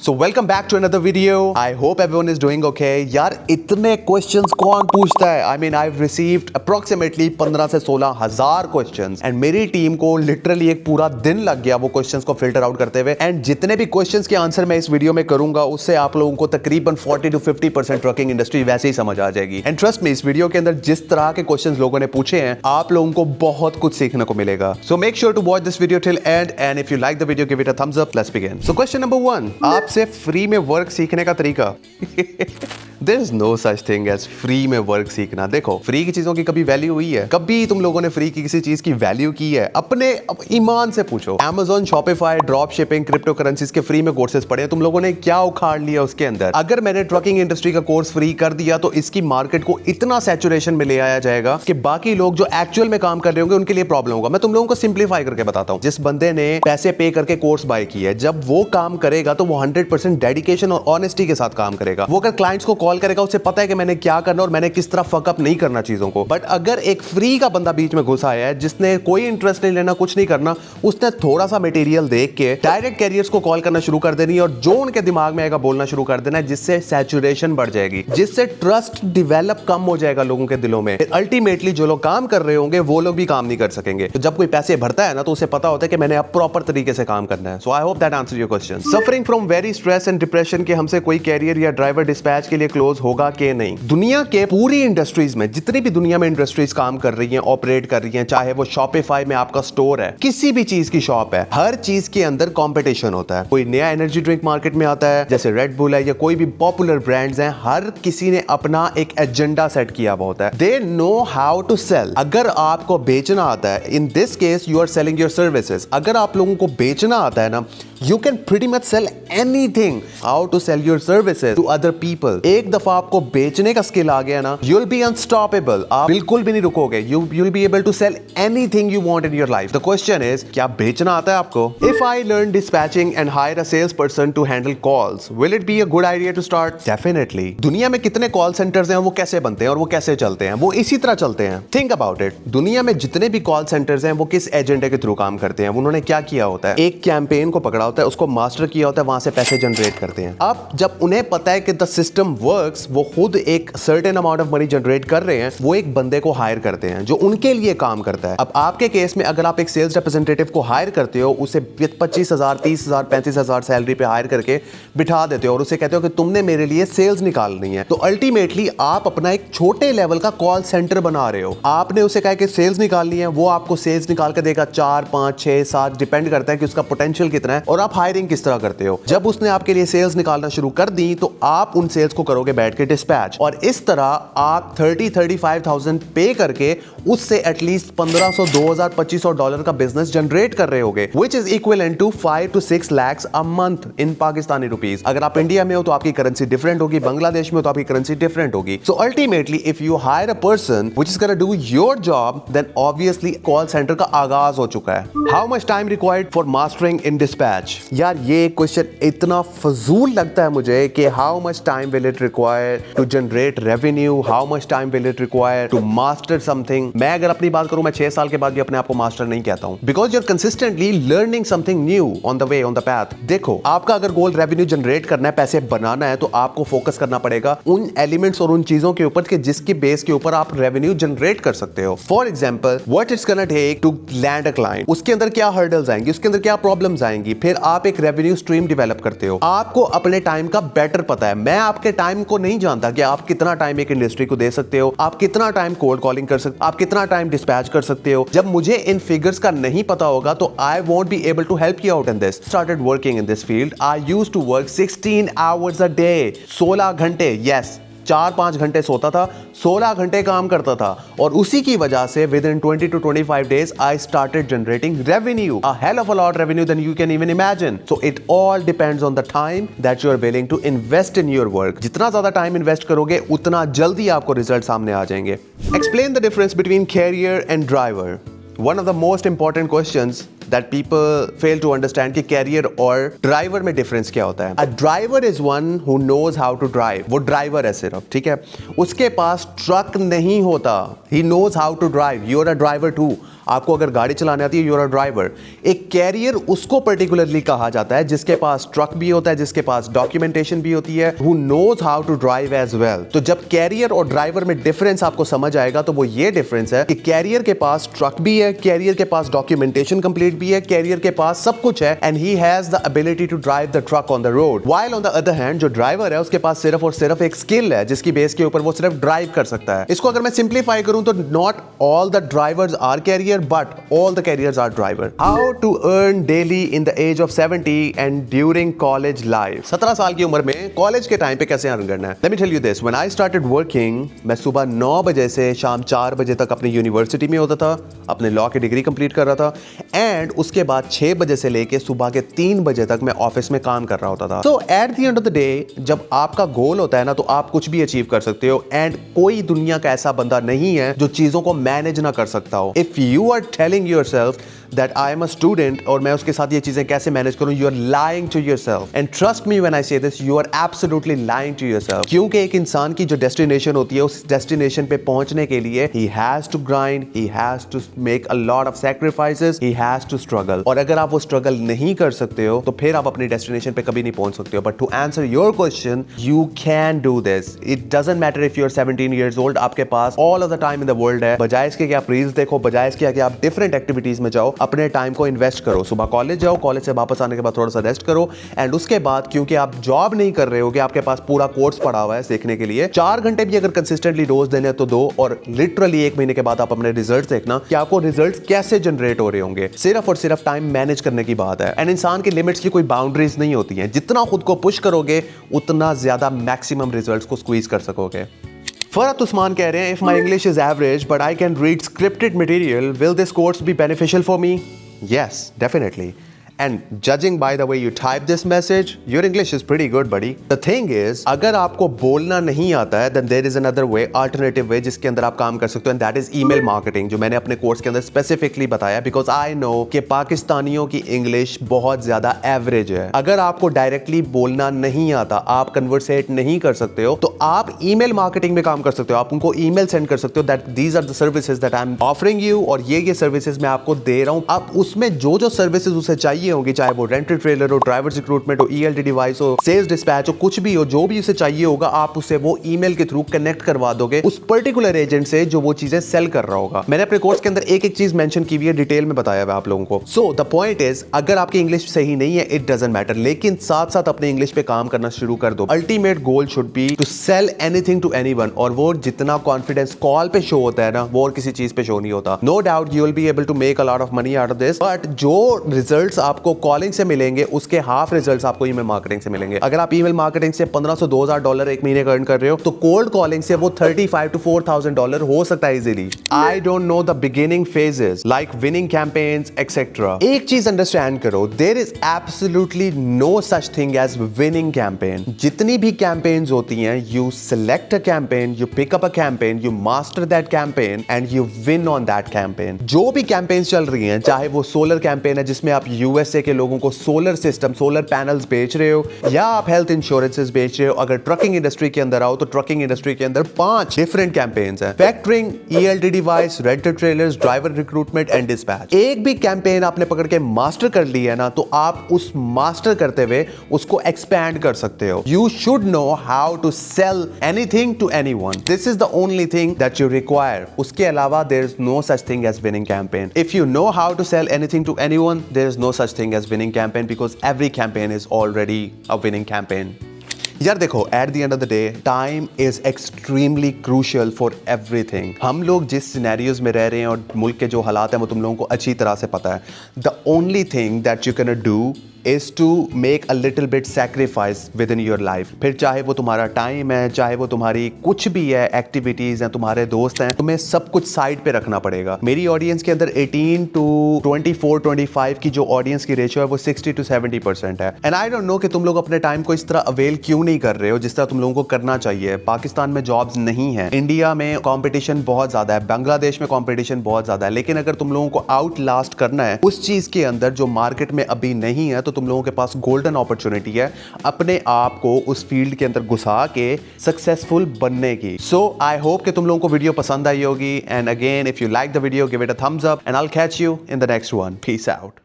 So welcome back to another video. I hope everyone is doing okay. यार इतने questions कौन पूछता है? I mean I've received approximately 15 से 16 हजार questions and मेरी टीम को literally एक पूरा दिन लग गया वो questions को filter out करते हुए and जितने भी questions के आंसर मैं इस वीडियो में करूंगा उससे आप लोगों को तकरीबन 40 to 50% ट्रकिंग इंडस्ट्री वैसे ही समझ आ जाएगी. एंड ट्रस्ट मी, इस वीडियो के अंदर जिस तरह के क्वेश्चंस लोगों ने पूछे हैं आप लोगों को बहुत कुछ सीखने को मिलेगा. So make sure to watch this video till end and if you like the video give it a thumbs up. Let's begin. So question number 1, आपसे फ्री में वर्क सीखने का तरीका. There is no such thing as free में work सीखना. देखो, free की चीजों की कभी वैल्यू हुई है? कभी तुम लोगों ने फ्री की किसी चीज की वैल्यू की है? अपने ईमान से पूछो. Amazon, Shopify, drop shipping, crypto currencies के फ्री में कोर्सेज पढ़े, तुम लोगों ने क्या उखाड़ लिया उसके अंदर? अगर मैंने ट्रकिंग इंडस्ट्री का कोर्स फ्री कर दिया तो इसकी मार्केट को इतना सैचुरेशन में ले आया जाएगा कि बाकी लोग जो एक्चुअल में काम कर रहे होंगे उनके लिए प्रॉब्लम होगा. मैं तुम लोगों को सिंप्लीफाई करके बताता हूं. जिस बंदे ने पैसे पे करके कोर्स बाय किया है, जब वो काम करेगा तो वो 100% डेडिकेशन और ऑनेस्टी के साथ काम करेगा. वो अगर क्लाइंट्स को कॉल करेगा उसे पता है कि मैंने क्या करना और मैंने किस तरह फकअप नहीं करना चीजों को. बट अगर एक फ्री का बंदा बीच में घुस आया है जिसने कोई इंटरेस्ट नहीं लेना, कुछ नहीं करना, उसने थोड़ा सा मटेरियल देख के डायरेक्ट कैरियर्स को कॉल करना शुरू कर देनी और जो उनके दिमाग में आएगा बोलना शुरू कर देना, जिससे सैचुरेशन बढ़ जाएगी, जिससे ट्रस्ट डिवेलप कम हो जाएगा लोगों के दिलों में. अल्टीमेटली जो लोग काम कर रहे होंगे वो लोग भी काम नहीं कर सकेंगे. तो जब कोई पैसे भरता है ना तो उसे पता होता है कि मैंने अब प्रॉपर तरीके से काम करना है. So I hope that answer your question. Suffering from very stress and depression के हमसे कोई कैरियर या ड्राइवर डिस्पैच के लिए क्लोज होगा कि नहीं? दुनिया के पूरी इंडस्ट्रीज में, जितनी भी दुनिया में इंडस्ट्रीज काम कर रही हैं, ऑपरेट कर रही हैं, चाहे वो शॉपिफाई में आपका स्टोर है, किसी भी चीज की शॉप है, हर चीज के अंदर कंपटीशन होता है. कोई नया एनर्जी ड्रिंक मार्केट में आता है जैसे रेड बुल है या कोई भी पॉपुलर ब्रांड्स हैं, हर किसी ने अपना एक एजेंडा सेट किया हुआ होता है. They know how to sell. अगर आपको बेचना आता है, in this case you are selling your services, अगर आप लोगों को बेचना आता है ना, you can pretty much sell anything. How to sell your services to other people. एक दफा आपको बेचने का स्किल आ गया ना, you'll be unstoppable. आप बिल्कुल भी नहीं रुकोगे. You'll be able to sell anything you want in your life. The question is, क्या बेचना आता है आपको? If I learn dispatching and hire a salesperson to handle calls, will it be a good idea to start? Definitely. दुनिया में कितने call centres हैं, वो कैसे बनते हैं और वो कैसे चलते हैं? वो इसी तरह चलते हैं. Think about it. दुनिया में जितने भी कॉल सेंटर्स हैं वो किस एजेंडे के थ्रू काम करते हैं? उन्होंने क्या किया होता है? एक कैंपेन को पकड़ा होता है, उसको मास्टर किया होता है, वहां से पैसे जनरेट करते हैं. अब जब उन्हें पता है कि द सिस्टम वर्क्स, वो खुद एक certain amount of money generate कर रहे हैं, वो एक बंदे को हायर करते हैं जो उनके लिए काम करता है. अब आपके केस में अगर आप एक सेल्स रिप्रेजेंटेटिव को हायर करते हो, उसे 25,000, 30,000, 35,000 सैलरी पे हायर करके बिठा देते हो और उसे कहते हो कि तुमने मेरे लिए सेल्स निकालनी है, तो अल्टीमेटली आप अपना एक छोटे लेवल का कॉल सेंटर बना रहे हो. आपने उसे कहा कि सेल्स निकालनी है, वो आपको सेल्स निकाल के देगा 4, 5, 6, 7, डिपेंड करता है कि उसका पोटेंशियल कितना है और आप हायरिंग किस तरह करते हो. जब उसने आपके लिए सेल्स निकालना शुरू कर दी तो आप उन सेल्स को करोगे बैठ के डिस्पैच, और इस तरह आप 30-35,000 पे करके उससे एटलीस्ट 1,500, 2,000, $2,500 का बिजनेस जनरेट कर रहे होगे, which is equivalent to 5 to 6 lakhs a month in Pakistani rupees. अगर आप इंडिया में हो तो आपकी करेंसी डिफरेंट होगी, बांग्लादेश में हो तो आपकी करेंसी डिफरेंट होगी. So ultimately if you hire a person which is gonna do your job, then obviously call center का आगाज हो चुका है. How much time required for mastering in dispatch? यार ये क्वेश्चन इतना फजूल लगता है मुझे कि how much time will it require to generate revenue, how much time will it require to master something. मैं अगर अपनी बात करूं, मैं 6 साल के बाद भी अपने आप को मास्टर नहीं कहता हूं, because you are consistently learning something new on the way, on the path. देखो, आपका अगर गोल रेवेन्यू जनरेट करना है, पैसे बनाना है, तो आपको फोकस करना पड़ेगा उन एलिमेंट्स और उन चीजों के ऊपर कि जिसके बेस के ऊपर आप रेवेन्यू जनरेट कर सकते हो. For example, what it's gonna take to land a client, उसके अंदर क्या हर्डल्स आएंगी, उसके अंदर क्या प्रॉब्लम्स आएंगी, फिर आप एक रेवेन्यू स्ट्रीम डेवलप करते हो. आपको अपने टाइम का बेटर पता है. मैं आपके टाइम को नहीं जानता कि आप कितना टाइम एक इंडस्ट्री को दे सकते हो, आप कितना टाइम कोल्ड कॉलिंग कर सकते हो, आप कितना टाइम डिस्पैच कर सकते हो. जब मुझे इन फिगर्स का नहीं पता होगा तो I won't be able to help you out in this. Started working in this field, I used to work 16 hours a day, 16 घंटे. यस, 4-5 घंटे सोता था, 16 घंटे काम करता था, और उसी की वजह से within 20 to 25 days I started generating revenue, a hell of a lot revenue than you can even imagine. So it all depends on the time that you are willing to invest in your work. जितना ज्यादा time invest करोगे उतना जल्दी आपको result सामने आ जाएंगे. Explain the difference between carrier and driver. One of the most important questions that people fail to understand कि कैरियर और ड्राइवर में डिफरेंस क्या होता है. A driver is one who knows how to drive. वो ड्राइवर है सिर्फ, ठीक है. उसके पास ट्रक नहीं होता. He knows how to drive. You are a driver too. आपको अगर गाड़ी चलाने आती है, यू आर अ ड्राइवर. एक कैरियर उसको पर्टिकुलरली कहा जाता है जिसके पास ट्रक भी होता है, जिसके पास डॉक्यूमेंटेशन भी होती है, who knows how to drive as well. तो जब कैरियर और ड्राइवर में डिफरेंस आपको समझ आएगा तो वो ये डिफरेंस है कि कैरियर के पास ट्रक भी है, कैरियर के पास डॉक्यूमेंटेशन कंप्लीट भी है, कैरियर के पास सब कुछ है, and he has the ability to drive the truck on the road. While on the other hand जो ड्राइवर है उसके पास सिर्फ और सिर्फ एक स्किल है जिसकी बेस के ऊपर वो सिर्फ ड्राइव कर सकता है. इसको अगर मैं सिंप्लीफाई करूं तो not all the drivers are carrier but all the carriers are driver. How to earn daily in the age of 70 and during college life. 17 साल की उम्र में कॉलेज के टाइम पे कैसे अर्न करना है. Let me tell you this. When I started working, मैं सुबह 9 बजे से शाम 4 बजे तक अपनी यूनिवर्सिटी में होता था, अपने लॉ की डिग्री कंप्लीट कर रहा था, एंड उसके बाद 6 बजे से लेके सुबह के 3 बजे तक मैं ऑफिस में काम कर रहा होता था. So at the end of the day, जब आपका गोल होता है ना तो आप कुछ भी अचीव कर सकते हो, एंड कोई दुनिया का ऐसा बंदा नहीं है जो चीजों को मैनेज ना कर सकता हो. If you are telling yourself that I am a student और मैं उसके साथ ये चीजें कैसे मैनेज करूं, you are lying to yourself. And trust me when I say this, you are absolutely lying to yourself. क्योंकि एक इंसान की जो डेस्टिनेशन होती है उस डेस्टिनेशन पे पहुंचने के लिए he has to grind, he has to make a lot of sacrifices, he has to struggle. और अगर आप वो स्ट्रगल नहीं कर सकते हो तो फिर आप अपनी डेस्टिनेशन पे कभी नहीं पहुंच सकते हो. But to answer your question, you can do this. It doesn't matter if you are 17 years old, आपके पास all of the time in the world है. बजाय इसके कि आप रील्स देखो, बजाय इसके कि आप डिफरेंट एक्टिविटीज में जाओ, अपने टाइम को इन्वेस्ट करो. सुबह कॉलेज जाओ, कॉलेज से वापस आने के बाद थोड़ा सा रेस्ट करो, एंड उसके बाद क्योंकि आप जॉब नहीं कर रहे होगे, आपके पास पूरा कोर्स पड़ा हुआ है सीखने के लिए, 4 घंटे भी अगर कंसिस्टेंटली रोज देने तो दो, और लिटरली 1 महीने के बाद आप अपने रिजल्ट देखना कि आपको रिजल्ट कैसे जनरेट हो रहे होंगे. सिर्फ और सिर्फ टाइम मैनेज करने की बात है, एंड इंसान के लिमिट्स की कोई बाउंड्रीज नहीं होती हैं. जितना खुद को पुश करोगे उतना ज्यादा मैक्सिमम रिजल्ट्स को स्क्वीज कर सकोगे. फरहत उस्मान कह रहे हैं, if my English is average but I can read scripted material, will this course be beneficial for me? Yes, definitely. And judging by the way you type this message, your English is pretty good, buddy. The thing is, अगर आपको बोलना नहीं आता है, then there is another way, alternative way, जिसके अंदर आप काम कर सकते हो, and that is email marketing, जो मैंने अपने कोर्स के अंदर specifically बताया, because I know कि पाकिस्तानियों की इंग्लिश बहुत ज्यादा एवरेज है. अगर आपको डायरेक्टली बोलना नहीं आता, आप कन्वर्सेट नहीं कर सकते हो, तो आप ईमेल मार्केटिंग में काम कर सकते हो. आप उनको ईमेल सेंड कर सकते हो that these are the services that I'm offering you, और ये सर्विसेज मैं आपको दे रहा हूं. आप उसमें जो सर्विसेज उसे चाहिए होगी, चाहे वो रेंटेड ट्रेलर हो, ड्राइवर रिक्रूटमेंट हो, ईएलटी डिवाइस हो, सेल्स डिस्पैच हो, कुछ भी हो, जो भी उसे चाहिए होगा, आप उसे वो ईमेल के थ्रू कनेक्ट करवा दोगे उस पर्टिकुलर एजेंट से जो वो चीजें सेल कर रहा होगा. मैंने अपने कोर्स के अंदर एक एक चीज मेंशन की हुई है, डिटेल में बताया हुआ आप लोगों को. सो द पॉइंट इज, अगर आपकी इंग्लिश सही नहीं है, इट डजंट मैटर, लेकिन साथ साथ अपने इंग्लिश पे काम करना शुरू कर दो. Ultimate goal should be to sell anything to anyone, और वो जितना कॉन्फिडेंस कॉल पे शो होता है ना, वो और किसी चीज पे शो नहीं होता. No doubt you will be able to make a lot of money out of this, but जो रिजल्ट्स आपको कॉलिंग से मिलेंगे उसके हाफ रिजल्ट्स आपको ईमेल मार्केटिंग से मिलेंगे. अगर आप ईमेल मार्केटिंग से $1500-2000 एक महीने का अर्न कर रहे हो, तो कोल्ड कॉलिंग से वो $35,000 to $4,000 हो सकता है easily. I don't know the beginning phases like winning campaigns etcetera. एक चीज अंडरस्टैंड करो, there is absolutely no such thing as winning campaign. जितनी भी कैंपेन्स होती हैं, you select a campaign, you pick up a campaign, you master that campaign and you win on that campaign. जो भी campaigns चल रही हैं, चाहे वो सोलर कैंपेन है जिसमें आप यूएसए के लोगों को सोलर सिस्टम, सोलर पैनल्स बेच रहे हो, या आप हेल्थ इंश्योरेंसेस बेच रहे हो, अगर ट्रकिंग इंडस्ट्री के अंदर आओ तो ट्रकिंग इंडस्ट्री के अंदर 5 डिफरेंट कैंपेन्स हैं. Factoring, ELT device, rented trailers, driver recruitment and dispatch. एक भी कैंपेन आपने पकड़ के मास्टर कर ली है ना, तो आप उस मास्टर करते हुए उसको एक्सपैंड कर सकते हो. You should know how to sell anything to anyone. This is the only thing that you require. उसके अलावा there is no such thing as winning campaign. If you know how to sell anything to anyone, there is no such thing as winning campaign, because every campaign is already a winning campaign. यार देखो, at the end of the day, time is extremely crucial for everything. हम लोग जिस scenarios में रह रहे हैं और मुल्क के जो हालात हैं वो तुम लोगों को अच्छी तरह से पता है. The only thing that you can do is to make a little bit sacrifice within your life। फिर चाहे वो तुम्हारा टाइम है, चाहे वो तुम्हारी कुछ भी है, एक्टिविटीज हैं, तुम्हारे दोस्त हैं, तुम्हें सब कुछ साइड पे रखना पड़ेगा। मेरी ऑडियंस के अंदर 18 to 24-25 की जो ऑडियंस की रेशियो है वो 60 to 70% है। एंड आई डोंट नो कि तुम लोग अपने टाइम को इस तरह अवेल क्यों नहीं कर रहे हो जिस तरह तुम लोगों को करना चाहिए। पाकिस्तान में जॉब्स नहीं है, इंडिया में कंपटीशन बहुत ज्यादा है, बांग्लादेश में कंपटीशन बहुत ज्यादा है, लेकिन अगर तुम लोगों को आउट लास्ट करना है उस चीज के अंदर जो मार्केट में अभी नहीं है, तो तुम लोगों के पास गोल्डन अपॉर्चुनिटी है अपने आप को उस फील्ड के अंदर घुसा के सक्सेसफुल बनने की। सो आई होप कि तुम लोगों को वीडियो पसंद आई होगी। And again, if you like the video, give it a thumbs up and I will catch you in the next one. Peace out.